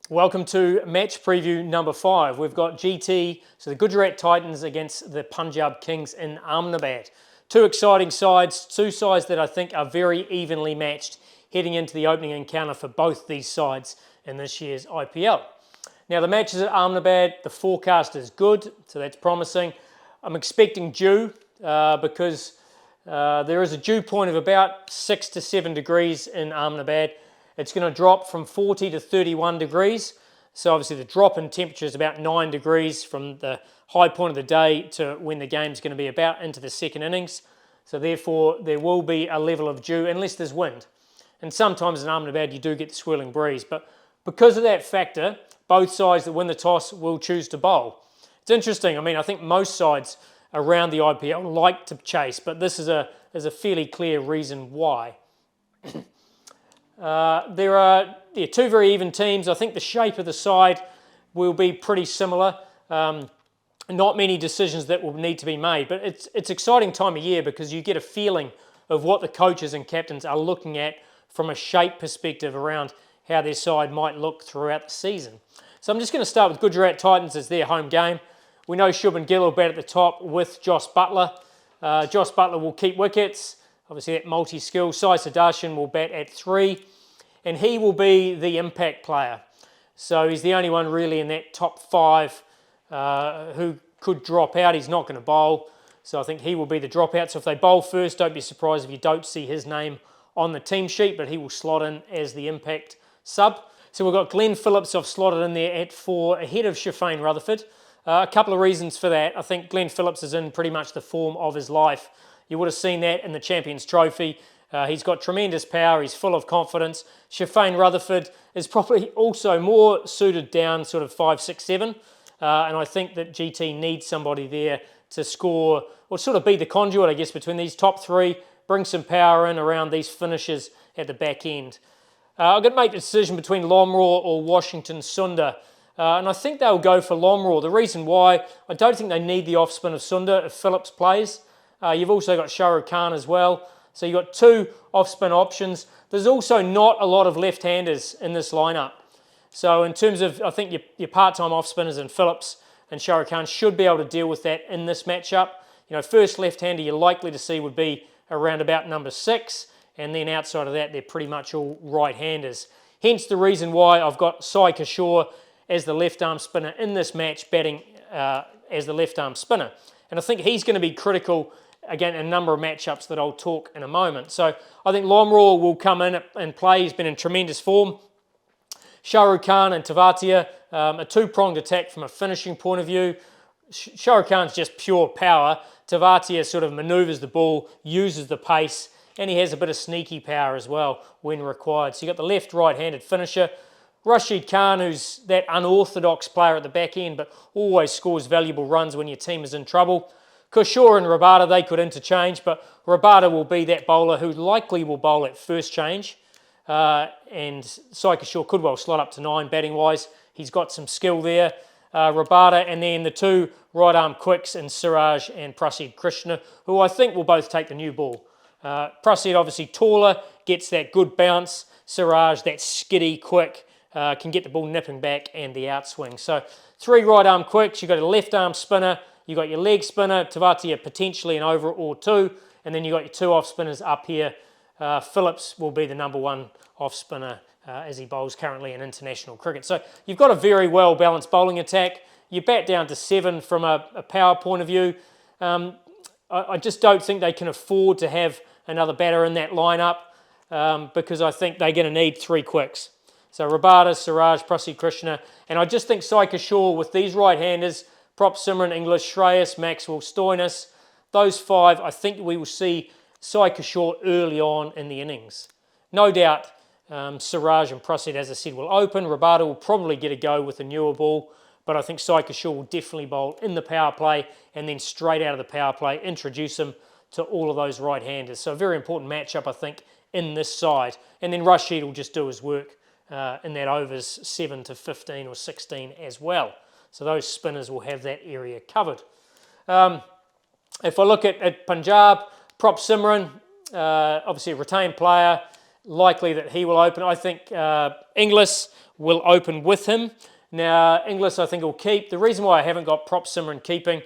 Welcome to match preview number 5. We've got GT, so the Gujarat Titans against the Punjab Kings in Ahmedabad. Two exciting sides, two sides that I think are very evenly matched heading into the opening encounter for both these sides in this year's IPL. Now the match is at Ahmedabad, the forecast is good, so that's promising. I'm expecting dew because there is a dew point of about 6 to 7 degrees in Ahmedabad. It's going to drop from 40 to 31 degrees. So obviously the drop in temperature is about 9 degrees from the high point of the day to when the game's going to be about into the second innings. So therefore there will be a level of dew unless there's wind. And sometimes in Ahmedabad you do get the swirling breeze. But because of that factor, both sides that win the toss will choose to bowl. It's interesting. I mean, I think most sides around the IPL like to chase, but this is a fairly clear reason why. There are two very even teams. I think the shape of the side will be pretty similar. Not many decisions that will need to be made, but it's exciting time of year because you get a feeling of what the coaches and captains are looking at from a shape perspective around how their side might look throughout the season. So I'm just going to start with Gujarat Titans as their home game. We know Shubman Gill will bat at the top with Jos Buttler. Jos Buttler will keep wickets. Obviously that multi-skill. Sai Sudarshan will bat at 3. And he will be the impact player. So he's the only one really in that top 5 who could drop out. He's not going to bowl. So I think he will be the dropout. So if they bowl first, don't be surprised if you don't see his name on the team sheet, but he will slot in as the impact sub. So we've got Glenn Phillips I've slotted in there at 4 ahead of Shafane Rutherford. A couple of reasons for that. I think Glenn Phillips is in pretty much the form of his life. You would have seen that in the Champions Trophy. He's got tremendous power, he's full of confidence. Shafane Rutherford is probably also more suited down sort of 5, 6, 7. And I think that GT needs somebody there to score, or sort of be the conduit, I guess, between these top 3, bring some power in around these finishes at the back end. I've got to make the decision between Lomraw or Washington Sundar. And I think they'll go for Lomraw. The reason why, I don't think they need the off-spin of Sundar if Phillips plays. You've also got Shah Rukh Khan as well. So you've got 2 off-spin options. There's also not a lot of left-handers in this lineup. So in terms of, I think your part-time off-spinners and Phillips and Shah Rukh Khan should be able to deal with that in this matchup. You know, first left-hander you're likely to see would be around about number 6, and then outside of that they're pretty much all right-handers. Hence the reason why I've got Sai Kishore as the left-arm spinner in this match, batting as the left-arm spinner. And I think he's going to be critical again, a number of matchups that I'll talk in a moment. So I think Lomraw will come in and play. He's been in tremendous form. Shah Rukh Khan and Tavatia, a two-pronged attack from a finishing point of view. Shah Rukh Khan's just pure power. Tavatia sort of manoeuvres the ball, uses the pace, and he has a bit of sneaky power as well when required. So you've got the left right-handed finisher. Rashid Khan, who's that unorthodox player at the back end, but always scores valuable runs when your team is in trouble. Kishore and Rabada, they could interchange, but Rabada will be that bowler who likely will bowl at first change. And Sai Kishore could well slot up to 9 batting-wise. He's got some skill there. Rabada, and then the 2 right-arm quicks in Siraj and Prasidh Krishna, who I think will both take the new ball. Prasidh, obviously taller, gets that good bounce. Siraj, that skiddy, quick, can get the ball nipping back and the outswing. So 3 right-arm quicks. You've got a left-arm spinner. You've got your leg spinner, Tavatia potentially an over or 2, and then you've got your 2 off spinners up here. Phillips will be the number 1 off spinner as he bowls currently in international cricket. So you've got a very well balanced bowling attack. You bat down to 7 from a power point of view. I just don't think they can afford to have another batter in that lineup because I think they're going to need 3 quicks. So Rabada, Siraj, Prasidh Krishna, and I just think Sai Kishore with these right-handers, Prop Simran English, Shreyas, Maxwell, Stoinis, those 5, I think we will see Sai Kishore early on in the innings. No doubt Siraj and Prasidh, as I said, will open. Rabada will probably get a go with a newer ball, but I think Sai Kishore will definitely bowl in the power play and then straight out of the power play, introduce him to all of those right-handers. So a very important matchup, I think, in this side. And then Rashid will just do his work in that overs 7 to 15 or 16 as well. So those spinners will have that area covered. If I look at Punjab, Prop Simran, obviously a retained player, likely that he will open. I think Inglis will open with him. Now, Inglis, I think, will keep. The reason why I haven't got Prop Simran keeping,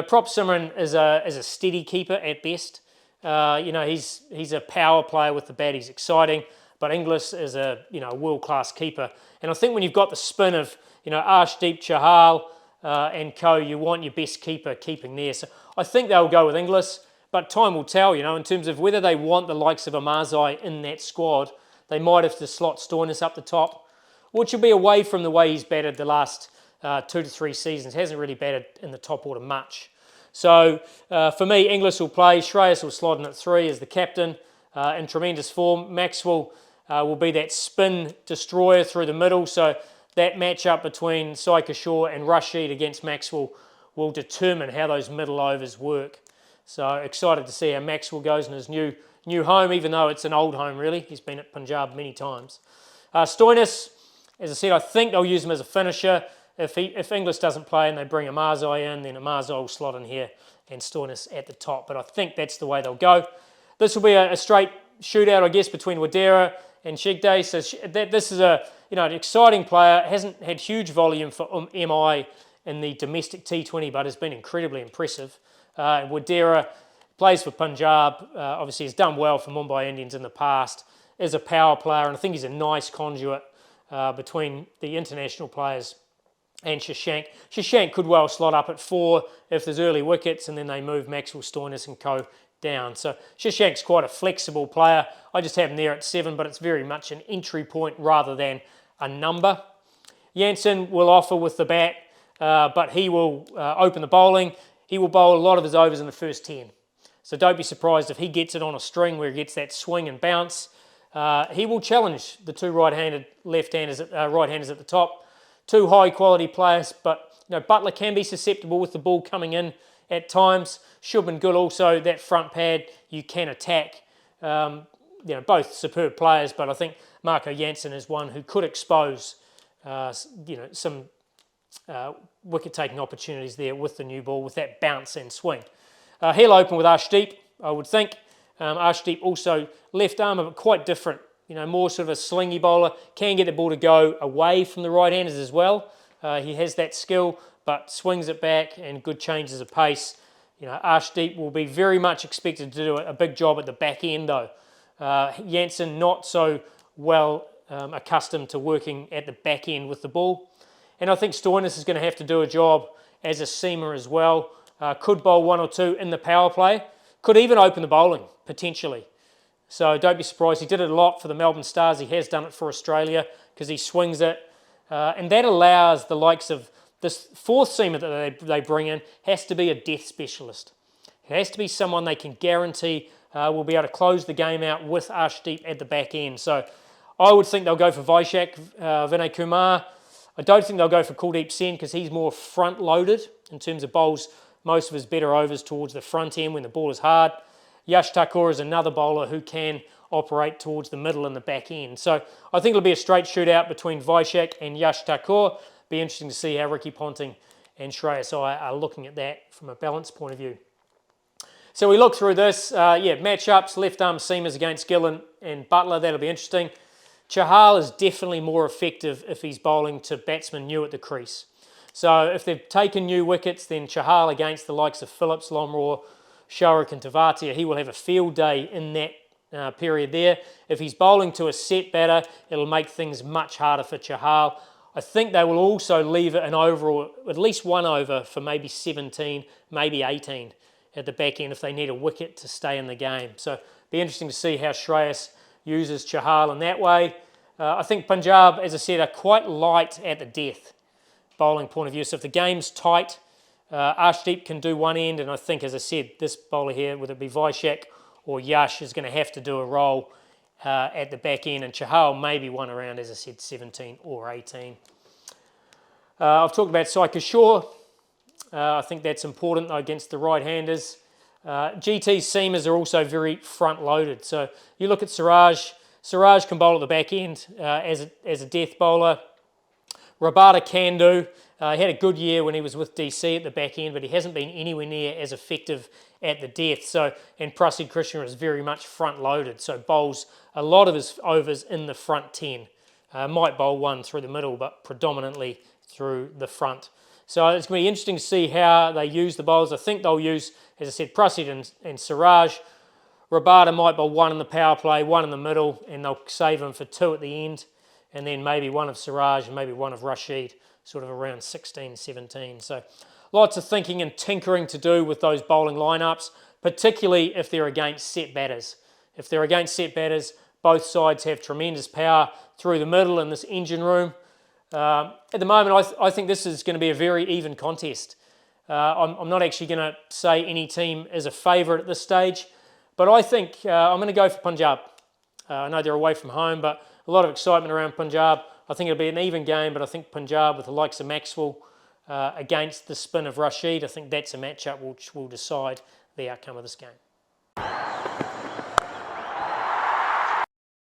Prop Simran is a steady keeper at best. He's a power player with the bat. He's exciting, but Inglis is a world-class keeper. And I think when you've got the spin of Arshdeep, Chahal, and co, you want your best keeper keeping there. So I think they'll go with Inglis, but time will tell. In terms of whether they want the likes of Amazai in that squad, they might have to slot Stoinis up the top, which will be away from the way he's batted the last 2 to 3 seasons. Hasn't really batted in the top order much. So for me, Inglis will play. Shreyas will slot in at 3 as the captain in tremendous form. Maxwell will be that spin destroyer through the middle. So that matchup between Sai Kishore and Rashid against Maxwell will determine how those middle overs work. So excited to see how Maxwell goes in his new home, even though it's an old home really. He's been at Punjab many times. Stoinis, as I said, I think they'll use him as a finisher. If Inglis doesn't play and they bring Amazai in, then Amazai will slot in here and Stoinis at the top. But I think that's the way they'll go. This will be a straight shootout, I guess, between Wadera and Shigday. So this is an exciting player. Hasn't had huge volume for MI in the domestic T20, but has been incredibly impressive. Wadera plays for Punjab. Obviously, has done well for Mumbai Indians in the past. Is a power player, and I think he's a nice conduit between the international players and Shashank. Shashank could well slot up at 4 if there's early wickets, and then they move Maxwell, Stoinis and co down. So Shashank's quite a flexible player. I just have him there at 7, but it's very much an entry point rather than a number. Jansen will offer with the bat, but he will open the bowling. He will bowl a lot of his overs in the first 10. So don't be surprised if he gets it on a string where he gets that swing and bounce. He will challenge the 2 right-handed right-handers at the top. 2 high-quality players, but Butler can be susceptible with the ball coming in at times. Shubman Gill also, that front pad, you can attack. Both superb players, but I think Marco Jansen is one who could expose some wicket-taking opportunities there with the new ball, with that bounce and swing. He'll open with Arshdeep, I would think. Arshdeep also left armer, but quite different. More sort of a slingy bowler. Can get the ball to go away from the right-handers as well. He has that skill, but swings it back and good changes of pace. Arshdeep will be very much expected to do a big job at the back end, though. Jansen not so well accustomed to working at the back end with the ball. And I think Stoinis is going to have to do a job as a seamer as well. Could bowl 1 or 2 in the power play. Could even open the bowling, potentially. So don't be surprised. He did it a lot for the Melbourne Stars. He has done it for Australia because he swings it. And that allows the likes of this 4th seamer that they bring in has to be a death specialist. It has to be someone they can guarantee will be able to close the game out with Arshdeep at the back end. So I would think they'll go for Vaishak, Vinay Kumar. I don't think they'll go for Kuldeep Sen because he's more front-loaded in terms of bowls most of his better overs towards the front end when the ball is hard. Yash Thakur is another bowler who can operate towards the middle and the back end. So I think it'll be a straight shootout between Vaishak and Yash Thakur. Be interesting to see how Ricky Ponting and Shreyas Iyer are looking at that from a balance point of view. So we look through this. Matchups, left arm seamers against Gill and Butler. That'll be interesting. Chahal is definitely more effective if he's bowling to batsmen new at the crease. So if they've taken new wickets, then Chahal against the likes of Phillips, Lomraw, Sharik and Tavatia, he will have a field day in that period there. If he's bowling to a set batter, it'll make things much harder for Chahal. I think they will also leave it an overall, at least 1 over for maybe 17, maybe 18 at the back end if they need a wicket to stay in the game. So be interesting to see how Shreyas uses Chahal in that way. I think Punjab, as I said, are quite light at the death bowling point of view. So if the game's tight, Arshdeep can do one end, and I think, as I said, this bowler here, whether it be Vaishak or Yash, is going to have to do a role at the back end, and Chahal maybe one around, as I said, 17 or 18. I've talked about Sai Kishore. I think that's important against the right-handers. GT's seamers are also very front-loaded. So you look at Siraj. Siraj can bowl at the back end as a death bowler. Rabada can do. He had a good year when he was with DC at the back end, but he hasn't been anywhere near as effective at the death. So, and Prasid Krishna is very much front loaded, so bowls a lot of his overs in the front 10. Might bowl one through the middle, but predominantly through the front. So it's going to be interesting to see how they use the bowls. I think they'll use, as I said, Prasid and Siraj. Rabada might bowl one in the power play, one in the middle, and they'll save him for two at the end, and then maybe one of Siraj and maybe one of Rashid, sort of around 16, 17. So lots of thinking and tinkering to do with those bowling lineups, particularly if they're against set batters. If they're against set batters, both sides have tremendous power through the middle in this engine room. At the moment, I think this is going to be a very even contest. I'm not actually going to say any team is a favourite at this stage, but I think I'm going to go for Punjab. I know they're away from home, but a lot of excitement around Punjab. I think it'll be an even game, but I think Punjab with the likes of Maxwell against the spin of Rashid, I think that's a matchup which will decide the outcome of this game.